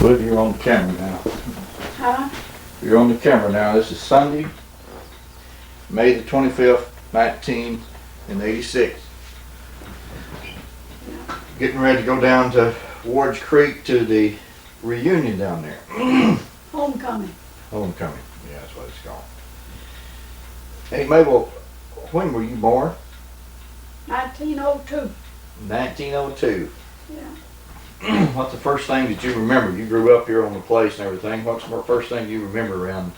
Well, you're on the camera now. Huh? You're on the camera now. This is Sunday, May the 25th, 1986. Getting ready to go down to Ward's Creek to the reunion down there. Homecoming. Homecoming. Yeah, that's what it's called. Hey, Mable, when were you born? 1902. 1902. Yeah. What's the first thing that you remember? You grew up here on the place and everything. What's the first thing you remember around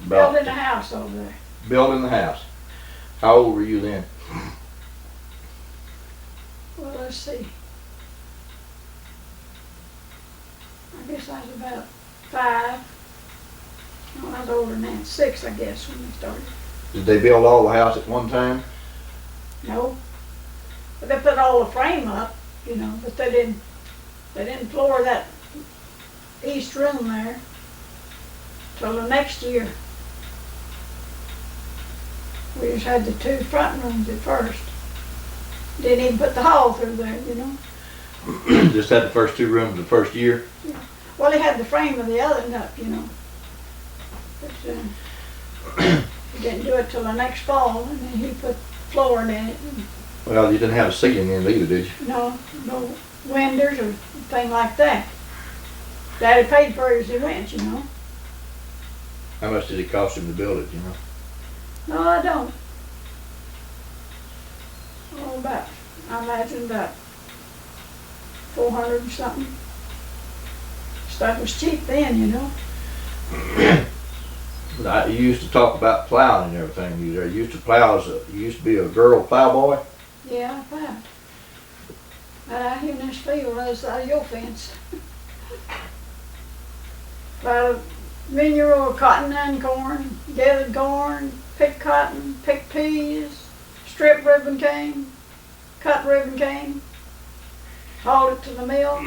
about Building a house over there. building the house? How old were you then? Well, let's see. I guess I was about 5. No, I was older than that. 6, I guess, when we started. Did they build all the house at one time? No. But they put all the frame up, you know, but they didn't floor that east room there till the next year. We just had the 2 front rooms at first. Didn't even put the hall through there, you know. Just had the first 2 rooms the first year? Yeah. Well, he had the frame of the other up, you know. But he didn't do it till the next fall, and then he put flooring in it. Well, you didn't have a ceiling in it either, did you? No windows or thing like that. Daddy paid for it as he went, you know. How much did it cost him to build it, you know? No, I don't. Oh, I imagine about 400 and something. Stuff was cheap then, you know. You used to talk about plowing and everything. You used to plow you used to be a girl plowboy? Yeah, I plowed. But out here in this field, other side of your fence. Plowed manure, cotton and corn, gathered corn, picked cotton, picked peas, stripped ribbon cane, cut ribbon cane, hauled it to the mill,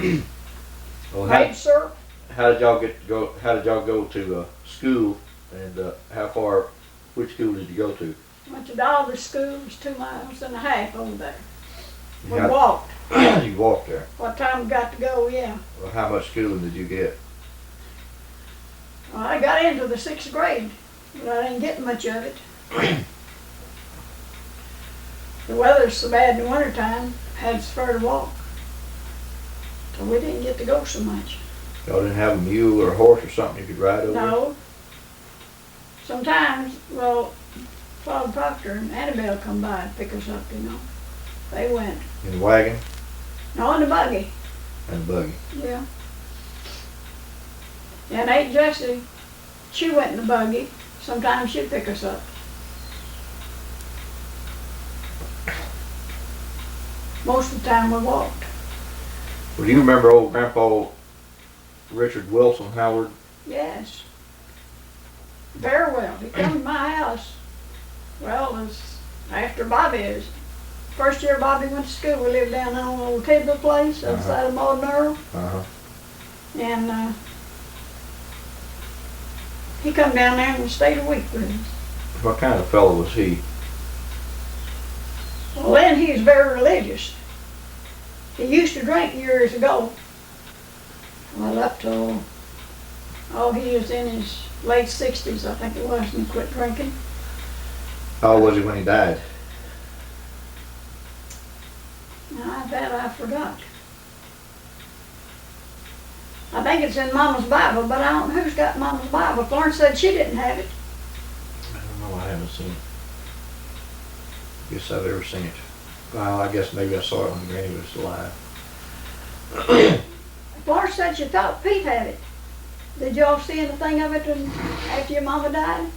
Well, made syrup. how did y'all go to school, and which school did you go to? Went to Dollar School, it was 2.5 miles over there. We How- walked. You walked there. What time we got to go, yeah. Well, how much schooling did you get? Well, I got into the 6th grade, but I didn't get much of it. The weather's so bad in the wintertime, had far to walk. So we didn't get to go so much. Y'all didn't have a mule or a horse or something you could ride over? No. Sometimes, well, Father Proctor and Annabelle come by and pick us up, you know. They went. In the wagon No, in the buggy. and the buggy. Yeah. And Aunt Jessie, she went in the buggy. Sometimes she'd pick us up. Most of the time we walked. Well, do you remember old Grandpa Richard Wilson Howard? Yes. Very well. He come to my house. Well, it was after Bobby. First year Bobby went to school, we lived down on a little cable place outside of Maud and Earl. Uh-huh. And he come down there and stayed a week with us. What kind of fellow was he? Well, then he was very religious. He used to drink years ago. Well, up till, he was in his late 60s, I think it was, and he quit drinking. How old was he when he died? Now, that I forgot. I think it's in Mama's Bible, but I don't know who's got Mama's Bible. Florence said she didn't have it. I don't know, I haven't seen it. Guess I've ever seen it. Well, I guess maybe I saw it when Granny was alive. Florence said she thought Pete had it. Did y'all see anything of it after your mama died?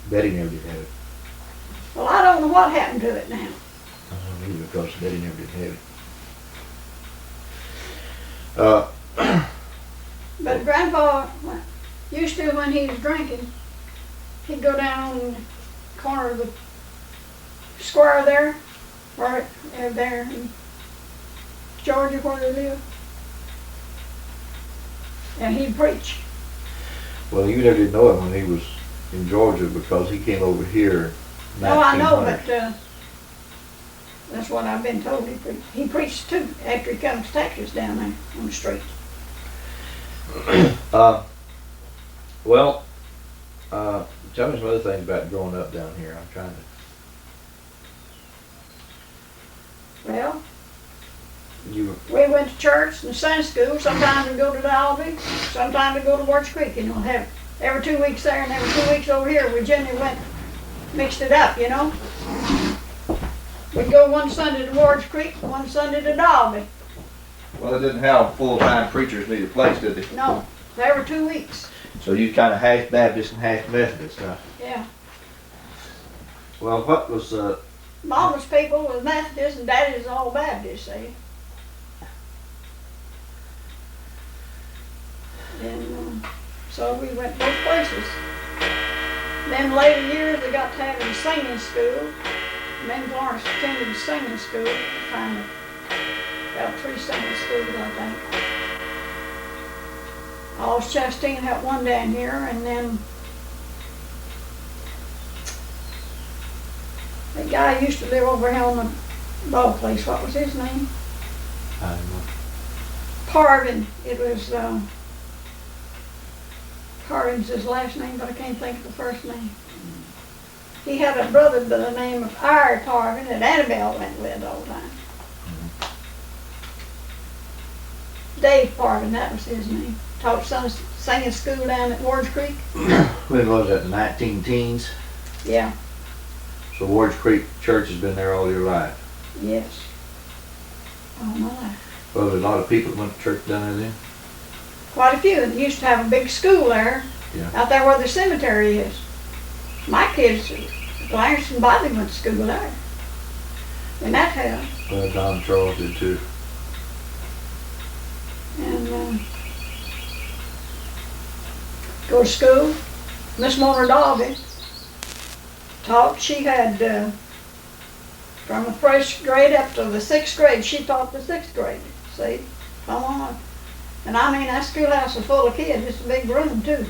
Betty never did have it. Well, I don't know what happened to it now. I don't know either, because Betty never did have it. But Grandpa used to, when he was drinking, he'd go down the corner of the square there, right there in Georgia where they live, and he'd preach. Well, you never did know him when he was in Georgia, because he came over here in No, I know, 1900. but that's what I've been told. He preached too after he comes to Texas down there on the street. Well, tell me some other things about growing up down here. I'm trying Well, to. You we went to church and Sunday school. Sometimes we go to Dalby, sometimes we go to Wards Creek, you know, have every 2 weeks there and every 2 weeks over here. We generally went, mixed it up, you know. We'd go one Sunday to Wards Creek, one Sunday to Dalby. well, they didn't have full-time preachers need a place, did they? No, every 2 weeks. So you kind of half Baptist and half Methodist, huh? Yeah. Well, what was Mama's people was Methodist and Daddy's all Baptist, see. And so we went both places. Then later years they got to having singing school. Me and Florence attended singing school. Kind of about 3 singing schools, I think. Alls Chastain had one down here, and then the guy used to live over here on the dog place. What was his name? I don't know. Parvin. It was Parvin's his last name, but I can't think of the first name. He had a brother by the name of Ira Parvin that Annabelle went with all the time. Dave Parvin, that was his name. Taught singing school down at Wards Creek. When was that? The 19 teens. Yeah, So Wards Creek Church has been there all your life. yes. All my life. Well, there's a lot of people that went to church down there then. Quite a few. They used to have a big school there, Yeah. out there where the cemetery is. My kids, Clarence and Bobby went to school there. In that house. Well, Don and Charles did too. And go to school. Miss Mona Dalby taught. She had from the first grade up to the 6th grade. She taught the 6th grade. See, come on. And I mean, that schoolhouse was full of kids. It's a big room too.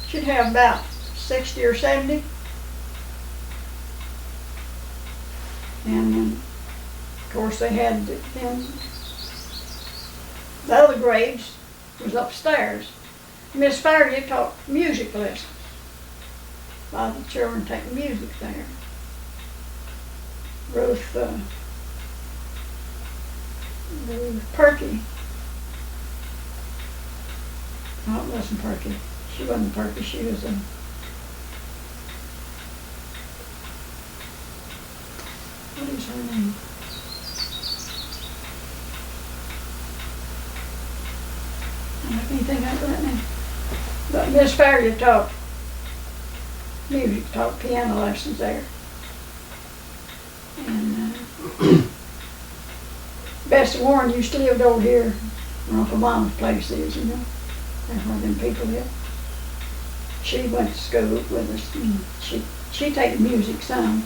She'd have about 60 or 70. And of course they had them. The other grades was upstairs. Miss Fairview taught music lessons. A lot of the children take music there. Ruth Perky. No, it wasn't Perky. She wasn't Perky. She was a... What is her name? I can't think of it right now. But Miss Fairview taught music, taught piano lessons there. And Bessie Warren used to live over here where Uncle Mom's place is, you know. That's where them people live. She went to school with us, and she take music some.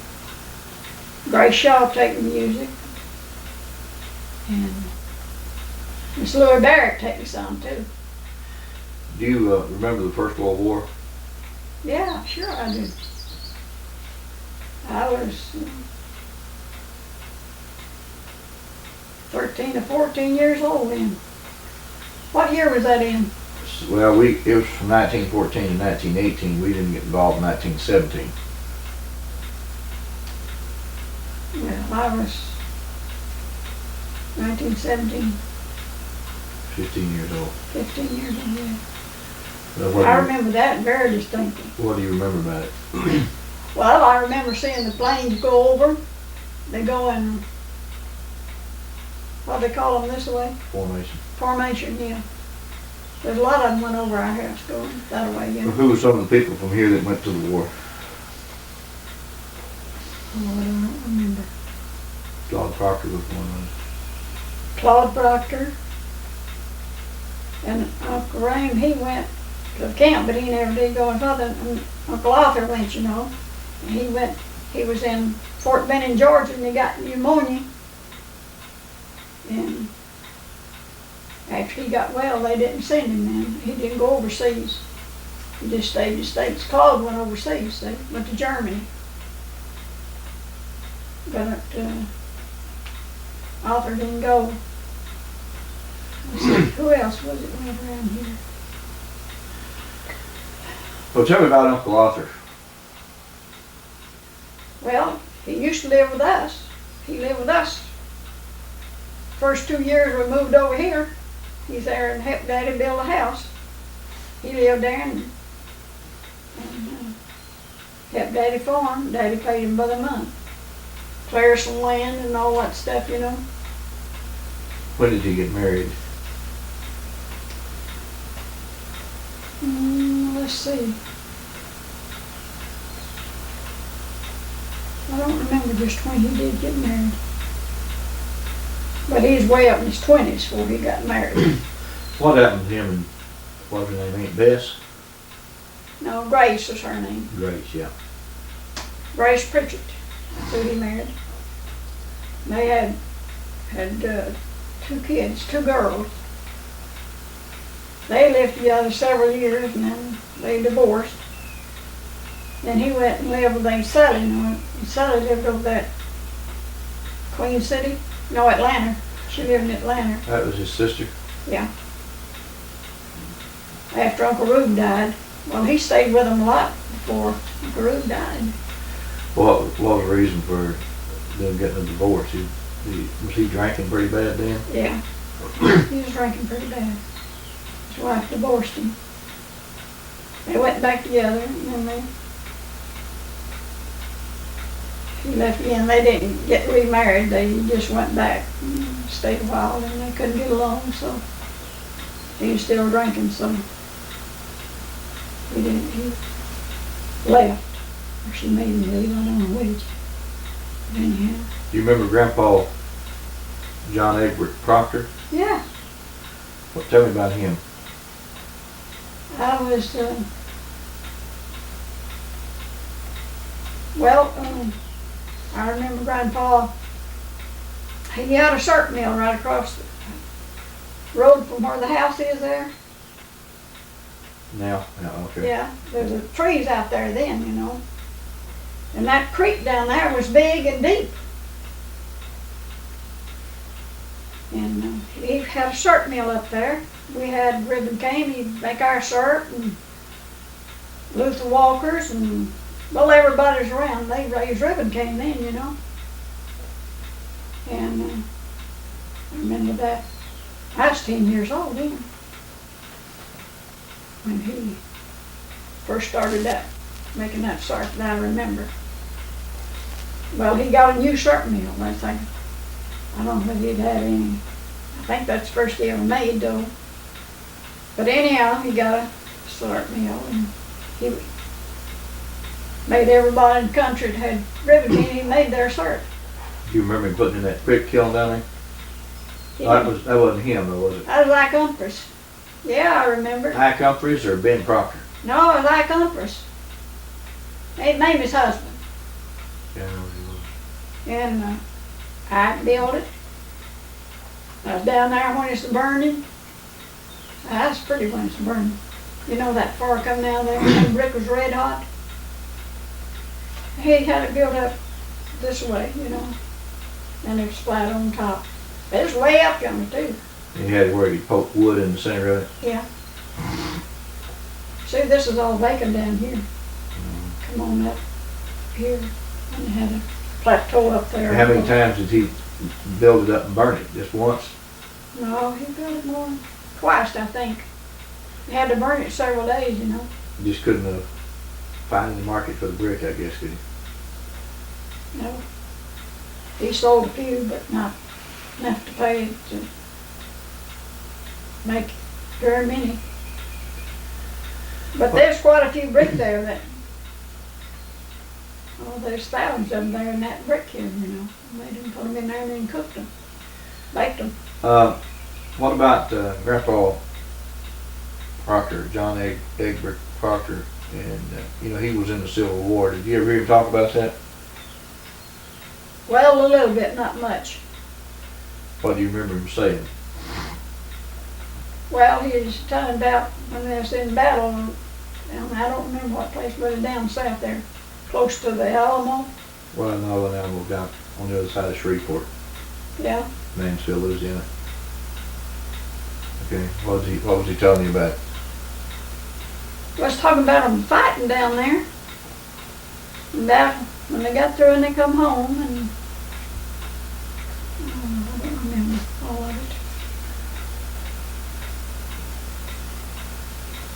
Grace Shaw take music. And Miss Louie Barrett take some too. Do you remember the First World War? Yeah, sure I do. I was 13 to 14 years old then. What year was that in? Well, it was from 1914 to 1918. We didn't get involved in 1917. Well, I was 1917, 15 years old. 15 years old, yeah. Well, I remember that very distinctly. What do you remember about it? Well, I remember seeing the planes go over. They go in, what do they call them this way? Formation. Formation, yeah. There's a lot of them went over our house going that way, you know. Who were some of the people from here that went to the war? Oh, I don't remember. Claude Proctor was one of them. Claude Proctor. And Uncle Ram, he went to the camp, but he never did go in further. And Uncle Arthur went, you know. And he was in Fort Benning, Georgia, and he got pneumonia. And after he got well, they didn't send him then. He didn't go overseas. He just stayed in the States. Claude went overseas, they went to Germany. But Arthur didn't go. Let's see, who else was it went around here? Well, tell me about Uncle Arthur. Well, he used to live with us. He lived with us. First 2 years we moved over here. He's there and helped Daddy build a house. He lived there and helped Daddy farm. Daddy paid him by the month. Clear some land and all that stuff, you know. When did he get married? Let's see. I don't remember just when he did get married. But he's way up in his 20s before he got married. What happened to him and what was her name? Aunt Bess? No, Grace was her name. Grace, yeah. Grace Pritchett. That's who he married. They had 2 kids, 2 girls. They lived together several years and then they divorced. Then he went and lived with Aunt Sally. And Sally lived over there at Queen City. No, Atlanta. She lived in Atlanta. That was his sister? Yeah. After Uncle Rube died. Well, he stayed with them a lot before Uncle Rube died. What was the reason for them getting a divorce? Was he drinking pretty bad then? Yeah. He was drinking pretty bad. His wife divorced him. They went back together and then he left again. They didn't get remarried. They just went back and stayed a while and they couldn't get along, so he was still drinking, so he left. Or she made him leave, I don't know which. But anyhow. Do you remember Grandpa John Egbert Proctor? Yeah. Well, tell me about him. I was, I remember Grandpa, he had a syrup mill right across the road from where the house is there. Now? Yeah, okay. Yeah, there's trees out there then, you know. And that creek down there was big and deep. And he had a syrup mill up there. We had ribbon cane, he'd make our syrup, and Luther Walkers, and well, everybody's around. They raised ribbon cane then, you know. And I remember that. I was 10 years old then when he first started that, making that syrup that I remember. Well, he got a new syrup mill. I think. I don't think he'd had any. I think that's the first he ever made, though. But anyhow, he got a syrup mill, and he made everybody in the country that had ribbon cane, he made their syrup. Do you remember him putting in that creek kiln down there? That wasn't him, though, was it? That was Ike Humphreys. Yeah, I remember. Ike Humphreys or Ben Proctor? No, it was Ike Humphreys. He made his husband. Yeah, I know he was. And I built it. I was down there when it's burning. That's pretty when it's burning. You know that fire coming out there and the brick was red hot? He had it built up this way, you know, and it was flat on top. It was way up yonder too. He had it where he poked wood in the center of it? Yeah. See, this is all vacant down here. Come on up here. And it had a plateau up there. How many times did he build it up and burn it? Just once? No, he built it more than twice, I think. He had to burn it several days, you know. He just couldn't find the market for the brick, I guess, could he? No. He sold a few, but not enough to pay to make very many. But there's quite a few brick there that, there's thousands of them there in that brick kiln, you know. They didn't put them in there and then cooked them, baked them. What about Grandpa Proctor, John Egbert Proctor, and he was in the Civil War. Did you ever hear him talk about that? Well, a little bit, not much. What do you remember him saying? Well, he was telling about when they was in battle, and I don't remember what place, but it's down south there, close to the Alamo. Well, no, an Alamo down on the other side of Shreveport, Yeah. Mansfield, Louisiana. Okay, what was he telling you about? was talking about them fighting down there. And that, when they got through and they come home and, I don't remember all of it.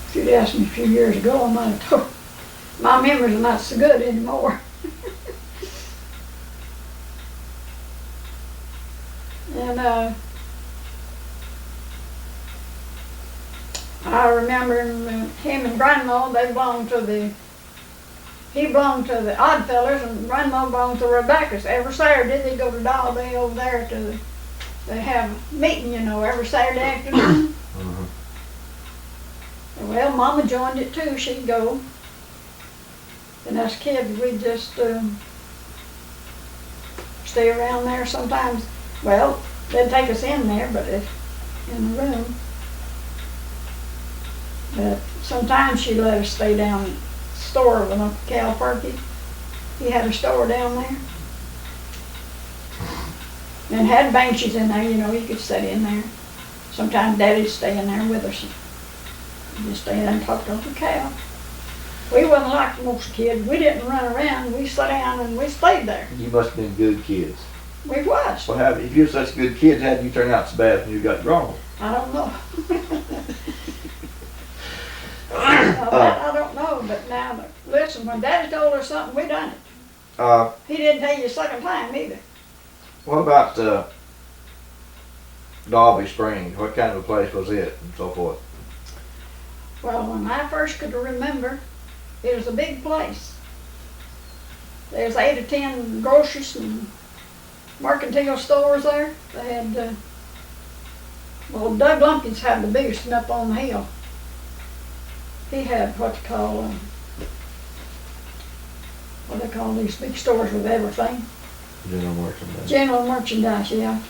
If you'd asked me a few years ago, I might have told. My memories are not so good anymore. And I remember him and Grandma, he belonged to the Oddfellows and Grandma belonged to Rebecca's. Every Saturday they go to Dolby over there they have a meeting, every Saturday afternoon. Well, Mama joined it too, she'd go. And us kids, we'd just stay around there sometimes. Well, they'd take us in there, but in the room. But sometimes she let us stay down at the store with Uncle Cal Perky. He had a store down there. And had benches in there, you could sit in there. Sometimes Daddy'd stay in there with us. Just stay there and talk to Uncle Cal. We wasn't like most kids. We didn't run around. We sat down and we stayed there. You must have been good kids. We was. What happened? If you were such good kids, how did you turn out so bad when you got grown? I don't know. I don't know, but now, listen, when Daddy told us something, we done it. He didn't tell you a second time either. What about Dalby Springs? What kind of a place was it and so forth? Well, when I first could remember, it was a big place. There was 8 or 10 groceries and mercantile stores there. They had, Doug Lumpkins had the biggest one up on the hill. He had what they call these big stores with everything. General merchandise. General merchandise, yeah.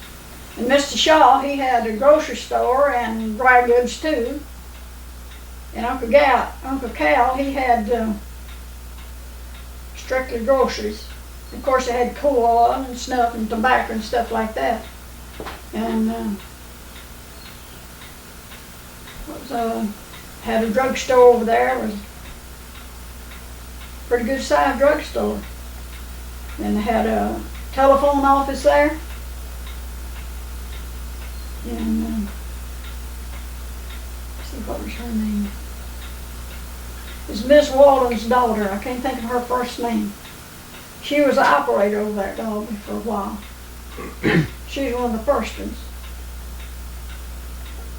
And Mr. Shaw, he had a grocery store and dry goods too. And Uncle Cal, he had strictly groceries. Of course, they had coal oil and snuff and tobacco and stuff like that. And had a drugstore over there. It was a pretty good sized drugstore. And they had a telephone office there. And let's see, what was her name? It's Miss Walden's daughter. I can't think of her first name. She was an operator over there at Dalby for a while. She's one of the first ones.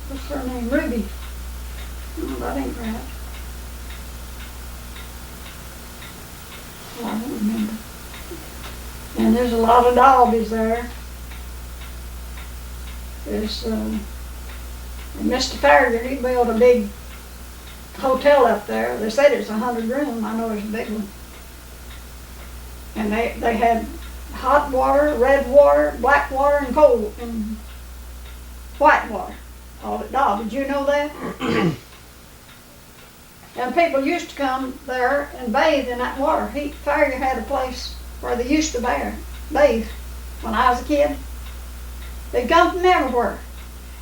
What's her name? Ruby. Oh, that ain't right. Well, I don't remember. And there's a lot of Dalbys there. There's Mr. Farragut, he built a big hotel up there. They said it's 100 rooms. I know it's a big one. And they had hot water, red water, black water, and cold and white water. All at Dalby. Did you know that? And people used to come there and bathe in that water. Farragut had a place where they used to bathe when I was a kid. They'd come from everywhere.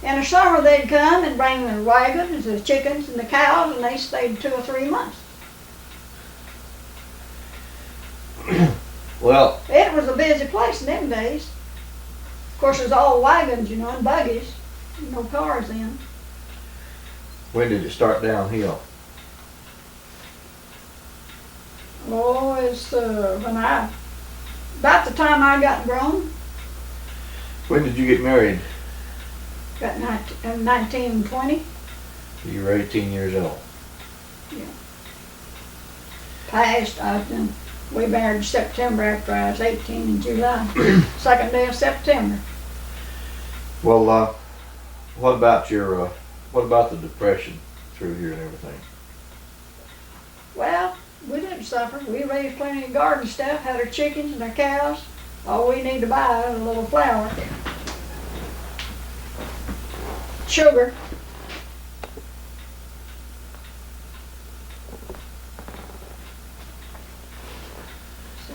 In the summer they'd come and bring their wagons, the chickens and the cows, and they stayed 2 or 3 months. Well, it was a busy place in them days. Of course, it was all wagons, and buggies, no cars in. When did it start downhill? Oh, it's about the time I got grown. When did you get married? Got 1920. You were 18 years old. Yeah. Passed. We married in September after I was 18 in July. Second day of September. Well, what about the depression through here and everything? Well, we didn't suffer. We raised plenty of garden stuff, had our chickens and our cows. All we need to buy is a little flour, sugar. So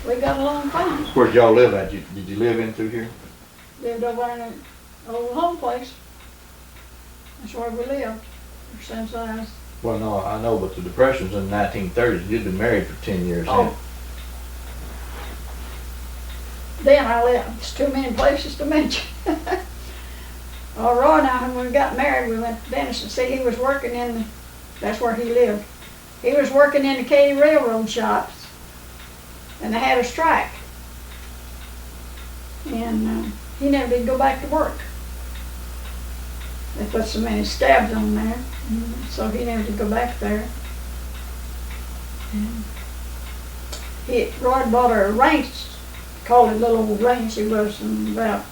we got along fine. Where'd y'all live at? Did you live in through here? Lived over in an old home place. That's where we lived since I was. Well, no, I know, but the Depression's in the 1930s. You'd been married for 10 years then. Oh. Then I left. It's too many places to mention. Well, Roy and I, when we got married, we went to Venice and see he was working that's where he lived. He was working in the Katy Railroad shops, and they had a strike. And he never did go back to work. They put so many scabs on there, so he never did go back there. And Roy bought a ranch, called it Little Old Ranch. It was about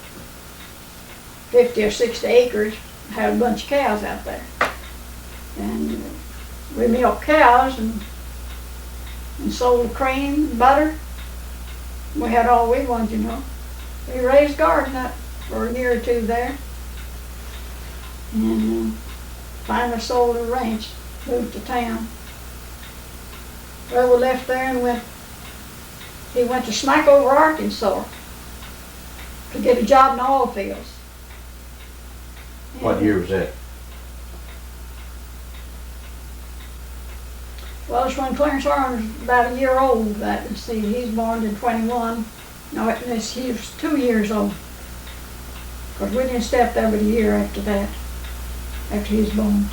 50 or 60 acres, had a bunch of cows out there. And we milked cows and sold cream, butter. We had all we wanted, you know. We raised garden up for a year or two there. And finally sold the ranch, moved to town. Well, we left there and he went to Smackover, Arkansas to get a job in the oil fields. What year was that? Well, it's when Clarence Arnold was about a year old. Let's see, he's born in 21. No, he was 2 years old. Because we didn't step there but a year after that, after he was born.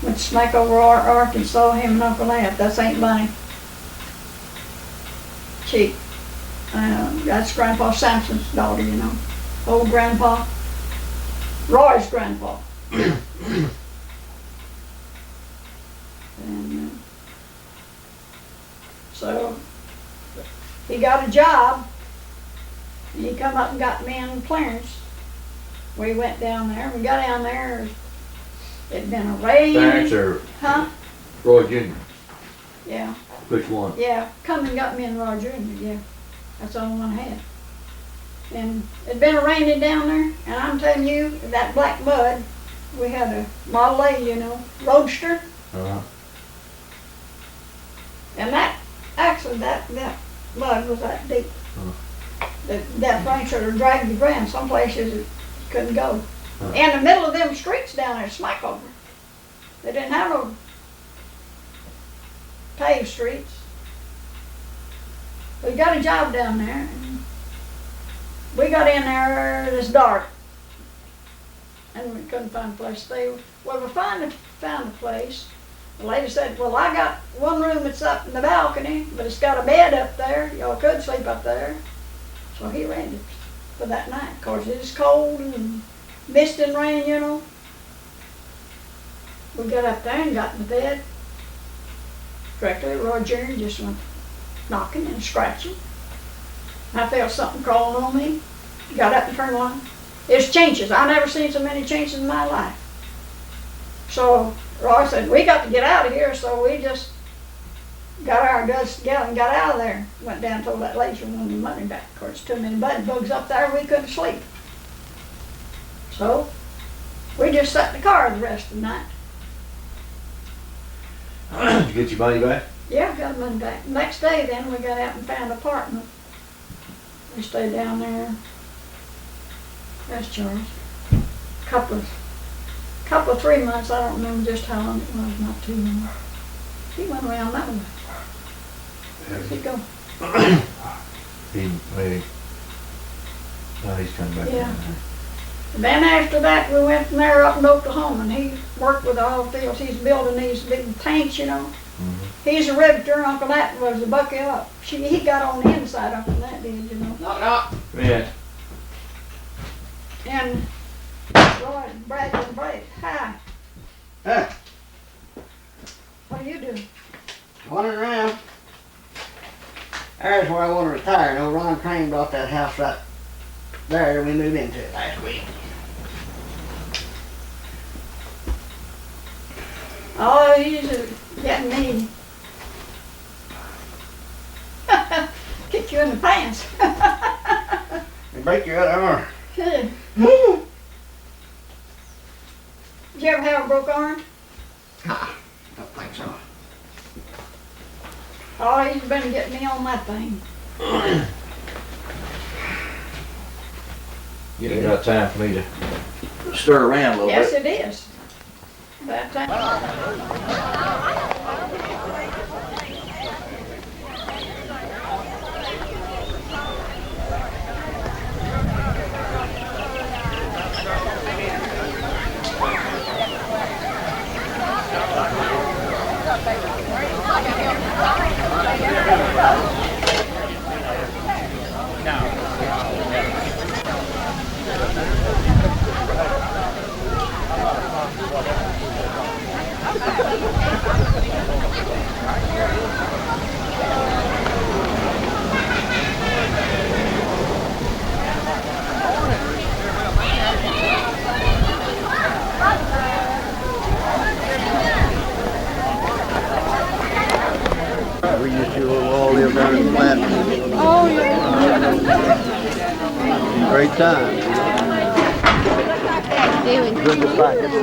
Went to Smackover, Arkansas, him and Uncle Nat. That's Aunt Bunny. Cheap. That's Grandpa Sampson's daughter, you know. Old Grandpa. Roy's grandpa. And so he got a job, and he come up and got me and Clarence. We went down there. We got down there. It'd been a rain. Clarence or Roy Jr.? Yeah. Which one? Yeah, come and got me and Roy Jr., yeah. That's the only one I had. And it'd been raining down there, and I'm telling you, that black mud, we had a Model A, you know, Roadster. Uh-huh. And that mud was that deep. That rain sort of dragged the ground. Some places it couldn't go. In the middle of them streets down there, Smackover. They didn't have no paved streets. We got a job down there. And we got in there, it was dark. And we couldn't find a place to stay. Well, we found a place. The lady said, well, I got one room that's up in the balcony, but it's got a bed up there. Y'all could sleep up there. So he rented for that night. Of course, it was cold and mist and rain, you know. We got up there and got in the bed. Directly, Roy Jr. just went knocking and scratching. I felt something crawling on me. Got up and turned on. There's chinches. I never seen so many chinches in my life. So Roy said, we got to get out of here, so we just got our dust together and got out of there. Went down and told that lady she wanted the money back. Of course, too many bed bugs up there, we couldn't sleep. So we just sat in the car the rest of the night. Did you get your money back? Yeah, got the money back. Next day then we got out and found an apartment. We stayed down there. That's Charles. Couple of 3 months, I don't remember just how long it was, not too long. He went around that way. Where'd he go? He's coming back. Yeah. And then after that, we went from there up in Oklahoma, and he worked with the oil fields. He's building these big tanks, you know. Mm-hmm. He's a riveter. Uncle Nat was a bucket up. He got on the inside, Uncle Nat did, you know. Knock. Yeah. And Roy, Brad and Brad, hi. Huh. What are you doing? Wandering around. There's where I want to retire. No, Ron Crane bought that house right there. We moved into it last week. Oh, he's getting me. Kick you in the pants. You break your other arm. Good. Did you ever have a broke arm? Don't think so. Oh, he's been getting me on that thing. You ain't got time for me to stir around a little Yes, bit. it is. That time. We used to all live down in the flat. Oh, yeah. Great time. Good to practice.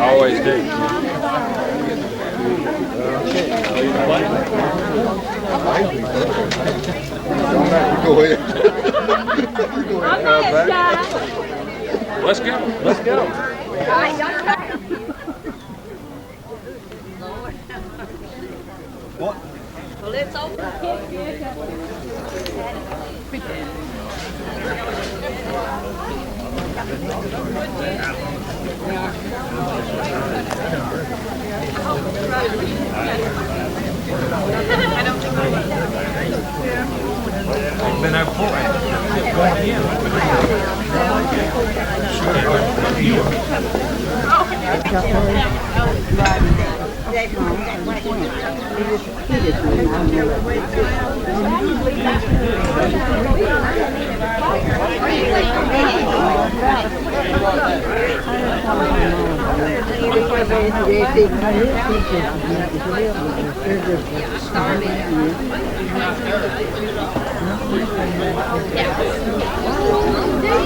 Always do. Go ahead. Let's go. Let's go. Been there before. Going again.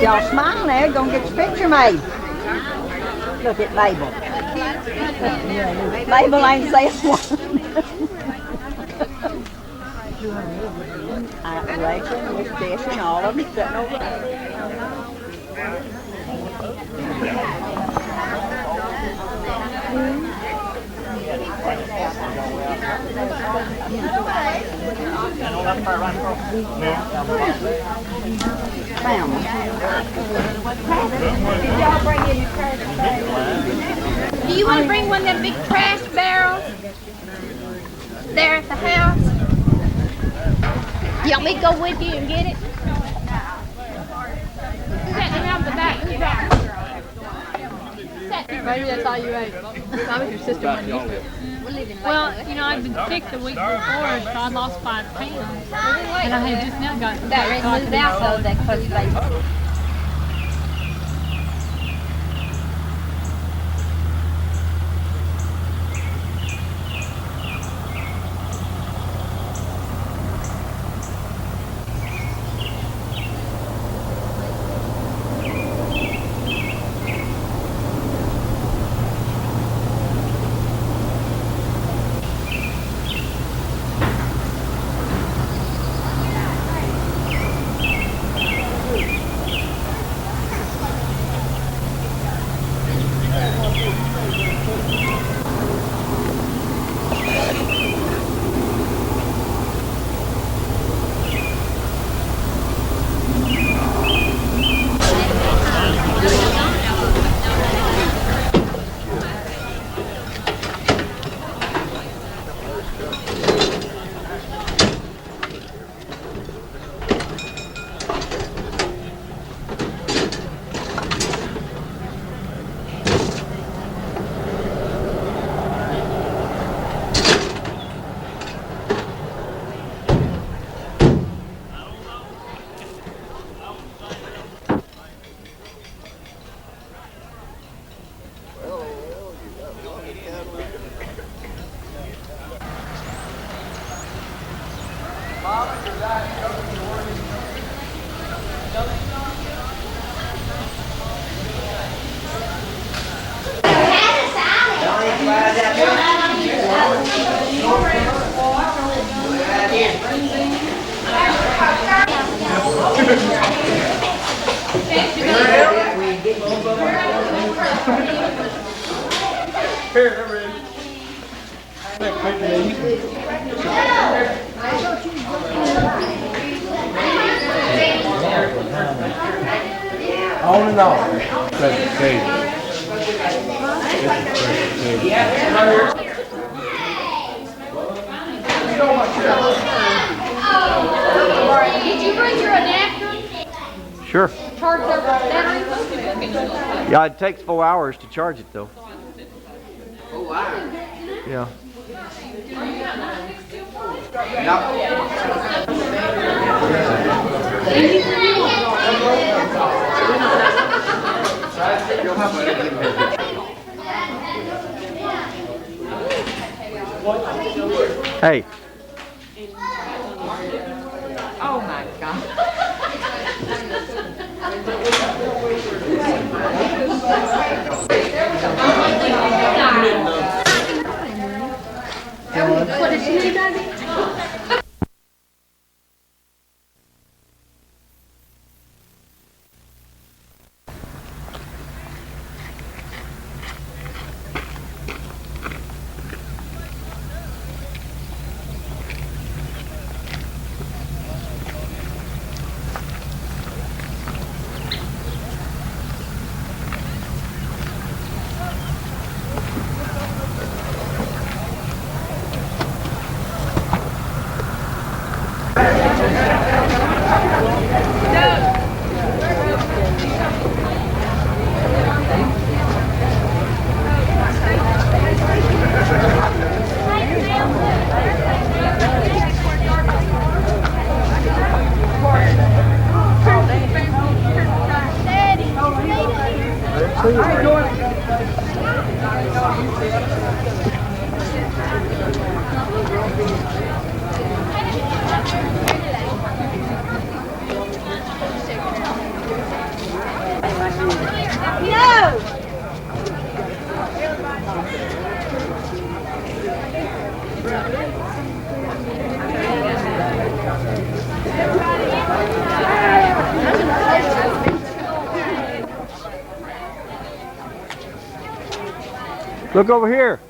Y'all smile there, gonna get your picture made. Look at Mable. Mable ain't saying one. Rachel, Miss Jess, and all of them sitting over there. Do you want to bring one of them big trash barrels there at the house? You want me to go with you and get it? Set around the back. Maybe that's all you ate. That was your sister wasn't used to it. Well, you know, I've been sick the week before, so I lost 5 pounds. And I had just now got That red moved out so they close space. Here, they're ready. Next picture, on and on. Presentation. Did you bring your adapter? Sure. Charge their battery? Yeah, it takes 4 hours to charge it though. Oh, wow. Yeah. Hey. Oh my God. What did she do, Daddy? Look over here.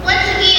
Once again,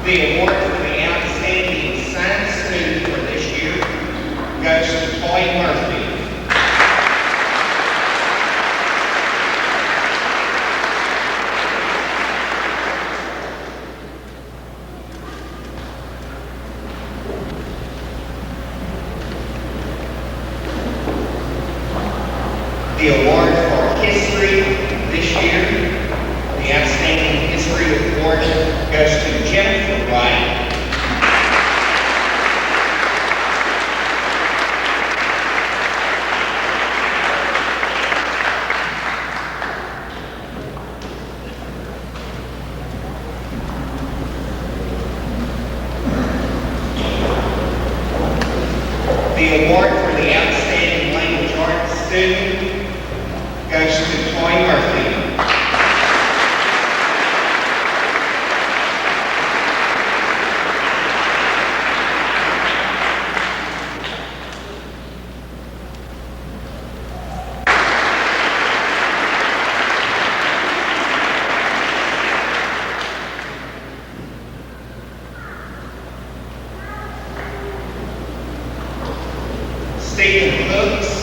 The award for the outstanding science student for this year goes to Toy Murphy. The award for history this year, the outstanding history award goes to Jennifer Wright. The award for the outstanding language arts student goes to Toy Murphy. Stephen Hooks.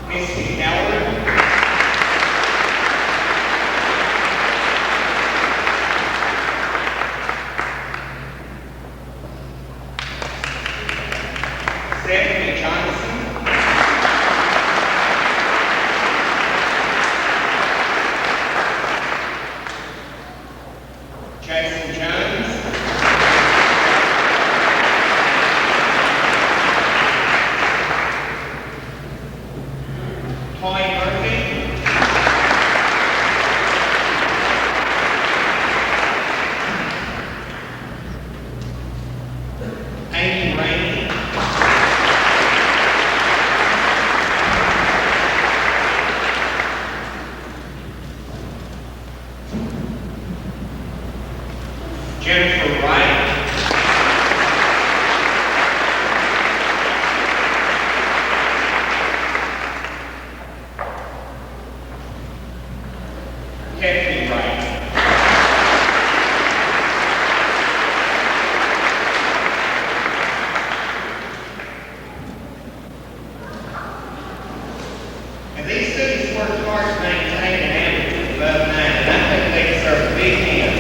Misty Howard. Stephanie Johnson. Jason Jones. Toy Murphy. Amy Rainey. Jennifer Wright. Kathy Wright. And these students work hard to maintain an average of above 9, and I think they deserve a big hand.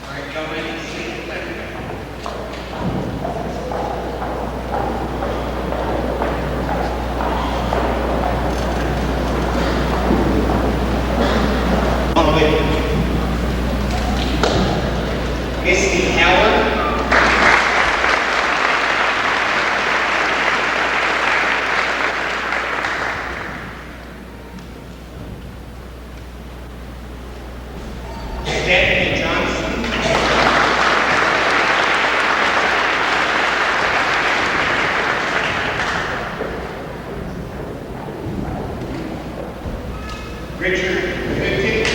All right, y'all ready to see the picture? On with it. Misty Howard. Stephanie Johnson. Richard Hootie.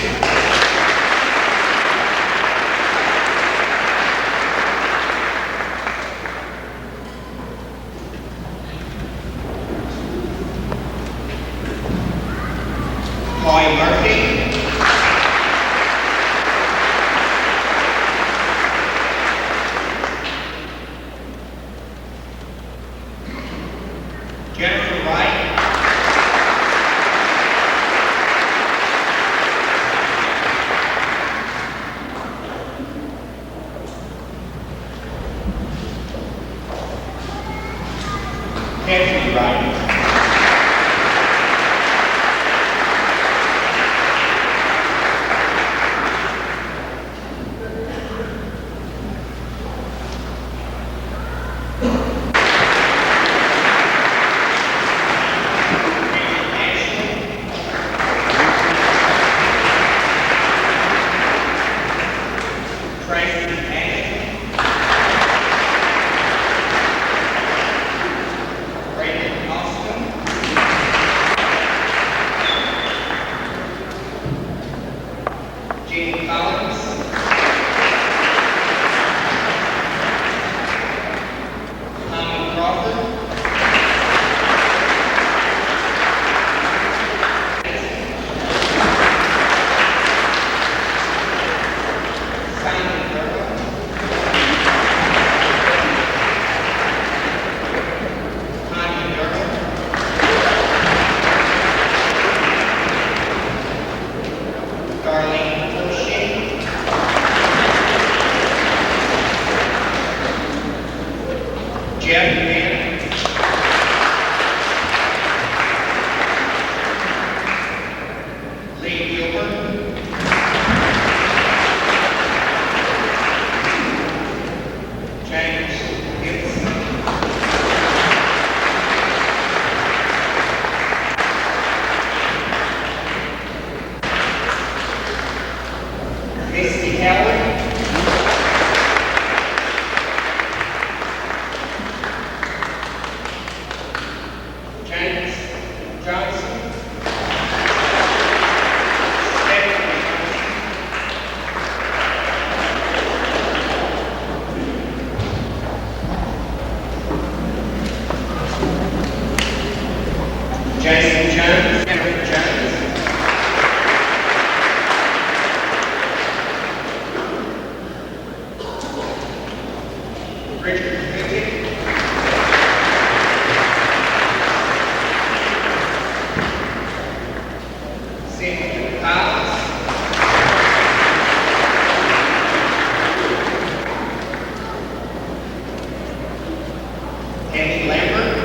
Toy Murphy. Jennifer Wright. Kathy Wright. Johnson. Stephanie Johnson. Jason Jones, Jennifer Jones. Richard Fitzek. Cynthia Collins. Andy Lambert.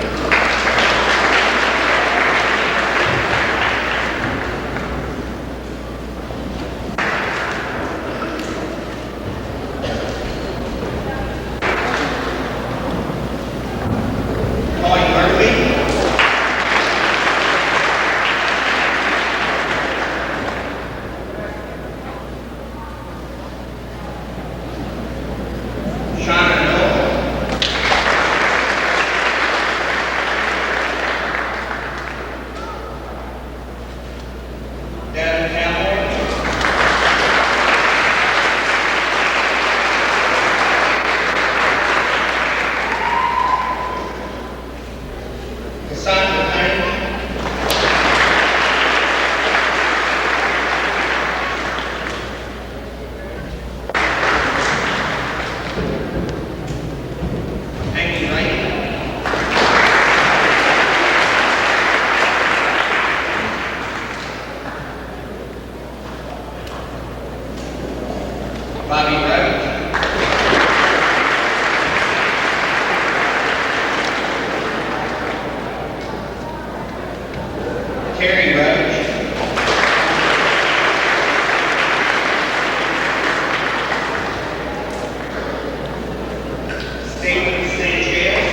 Holly Murphy. Shauna Noel. Devin Campbell. Cassandra Payne. Amy Wright. Bobby Roach. Terry Roach. Stephen Sanchez.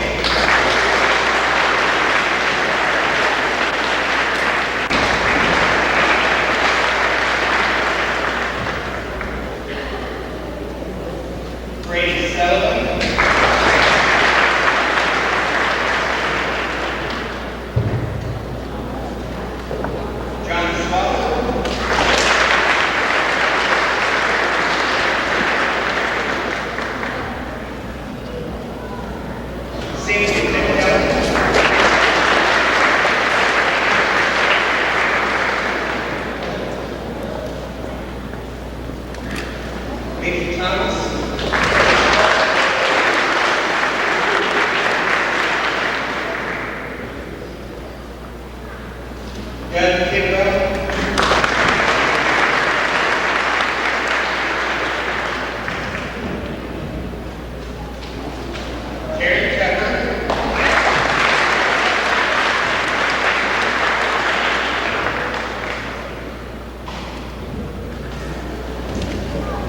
Brady Sullivan. John Swallow. Cindy McKellar. Mickey Thomas. Doug Kidwell. Terry Tucker.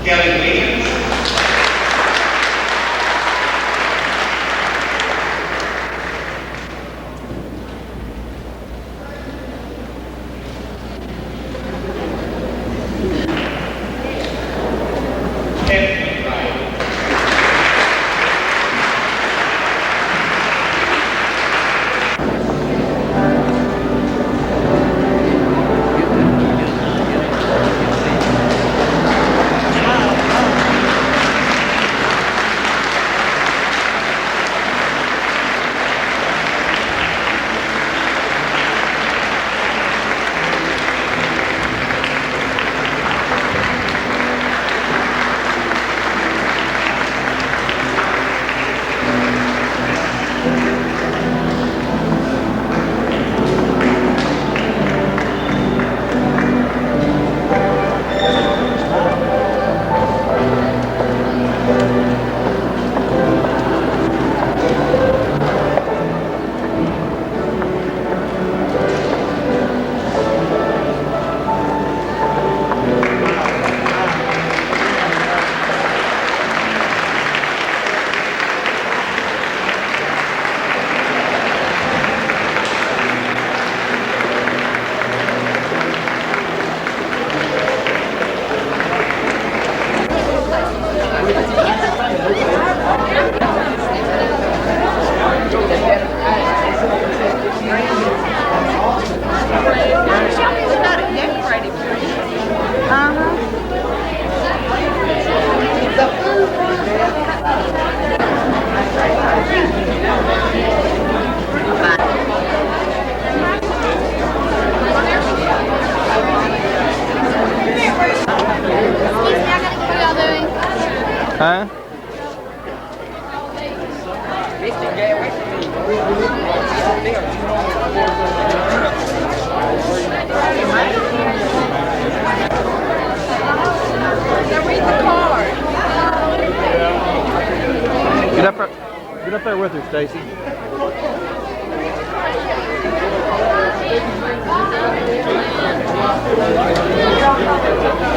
Kelly Williams. Huh? Now read the card. Get up there with her, Stacy.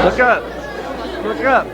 Look up. Look up.